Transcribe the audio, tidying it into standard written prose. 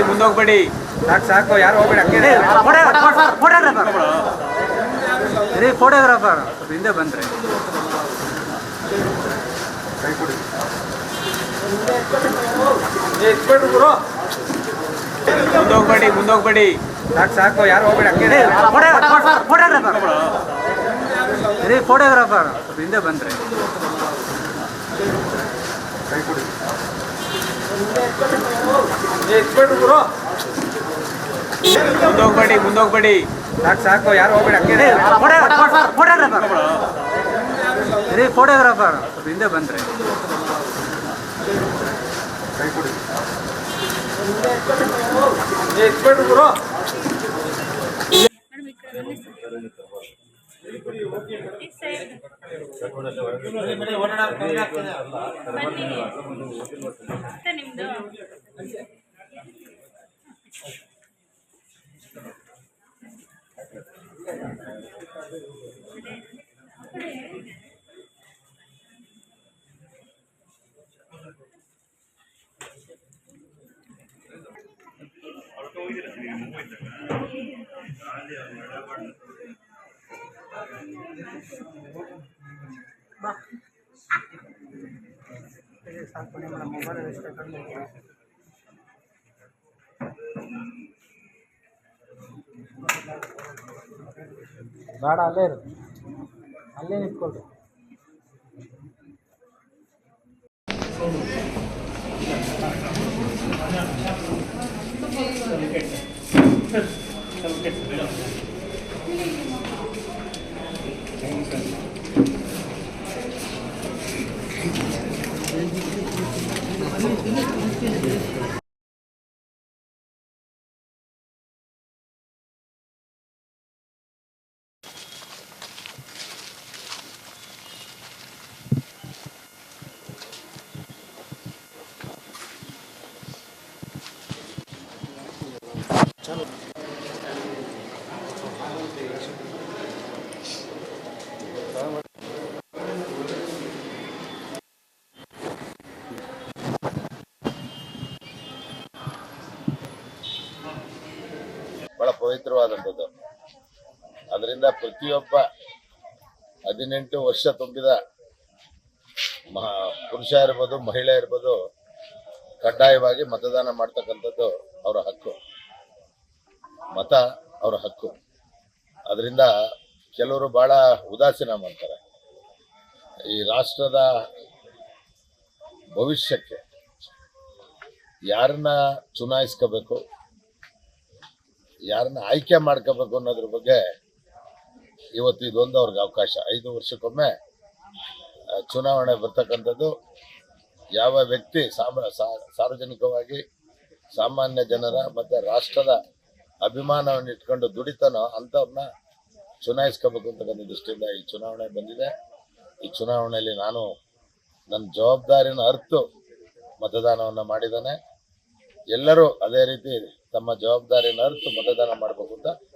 ಮುಂದೋಗ್ಬೇಡಿ ಸಾಕು ಯಾರು ಹೋಗ್ಬೇಡಿ ಫೋಟೋಗ್ರಾಫರ್ ಹಿಂದೆ ಬಂದ್ರಿ ಮುಂದೋಗ್ಬೇಡಿ ಸಾಕು ಯಾರು ಹೋಗ್ಬೇಡಿ ಫೋಟೋಗ್ರಾಫರ್ ಹಿಂದೆ ಬಂದ್ರಿ ಮುಂದೋಗ್ಬೇಡಿ ಸಾಕು ಯಾರು ಹೋಗ್ಬೇಡಿ ಫೋಟೋಗ್ರಾಫರ್ ಹಿಂದೆ ಬಂದ್ರಿ ನಿಮ್ದು ಬೇಡ ಅಲ್ಲೇ ಇರು ಅಲ್ಲೇ ನಿಂತ್ಕೊಳ್ರಿ ಬಹಳ ಪವಿತ್ರವಾದಂಥದ್ದು. ಅದರಿಂದ ಪ್ರತಿಯೊಬ್ಬ 18 ವರ್ಷ ತುಂಬಿದ ಪುರುಷ ಇರ್ಬೋದು ಮಹಿಳೆ ಇರ್ಬೋದು ಕಡ್ಡಾಯವಾಗಿ ಮತದಾನ ಮಾಡ್ತಕ್ಕಂಥದ್ದು ಅವರ ಹಕ್ಕು. ಮತ ಅವರ ಹಕ್ಕು. ಅದರಿಂದ ಕೆಲವರು ಬಹಳ ಉದಾಸೀನ ಮಾಡ್ತಾರೆ. ಈ ರಾಷ್ಟ್ರದ ಭವಿಷ್ಯಕ್ಕೆ ಯಾರನ್ನ ಚುನಾಯಿಸ್ಕೋಬೇಕು, ಯಾರನ್ನ ಆಯ್ಕೆ ಮಾಡ್ಕೋಬೇಕು ಅನ್ನೋದ್ರ ಬಗ್ಗೆ ಇವತ್ತು ಇದೊಂದು ಅವ್ರಿಗೆ ಅವಕಾಶ. 5 ವರ್ಷಕ್ಕೊಮ್ಮೆ ಚುನಾವಣೆ ಬರ್ತಕ್ಕಂಥದ್ದು. ಯಾವ ವ್ಯಕ್ತಿ ಸಾರ್ವಜನಿಕವಾಗಿ ಸಾಮಾನ್ಯ ಜನರ ಮತ್ತು ರಾಷ್ಟ್ರದ ಅಭಿಮಾನವನ್ನು ಇಟ್ಕೊಂಡು ದುಡಿತಾನೋ ಅಂಥವ್ರನ್ನ ಚುನಾಯಿಸ್ಕೋಬೇಕು ಅಂತಕ್ಕಂಥ ದೃಷ್ಟಿಯಿಂದ ಈ ಚುನಾವಣೆ ಬಂದಿದೆ. ಈ ಚುನಾವಣೆಯಲ್ಲಿ ನಾನು ನನ್ನ ಜವಾಬ್ದಾರಿನ ಅರಿತು ಮತದಾನವನ್ನು ಮಾಡಿದ್ದಾನೆ. ಎಲ್ಲರೂ ಅದೇ ರೀತಿ ತಮ್ಮ ಜವಾಬ್ದಾರಿನ ಅರಿತು ಮತದಾನ ಮಾಡಬೇಕು ಅಂತ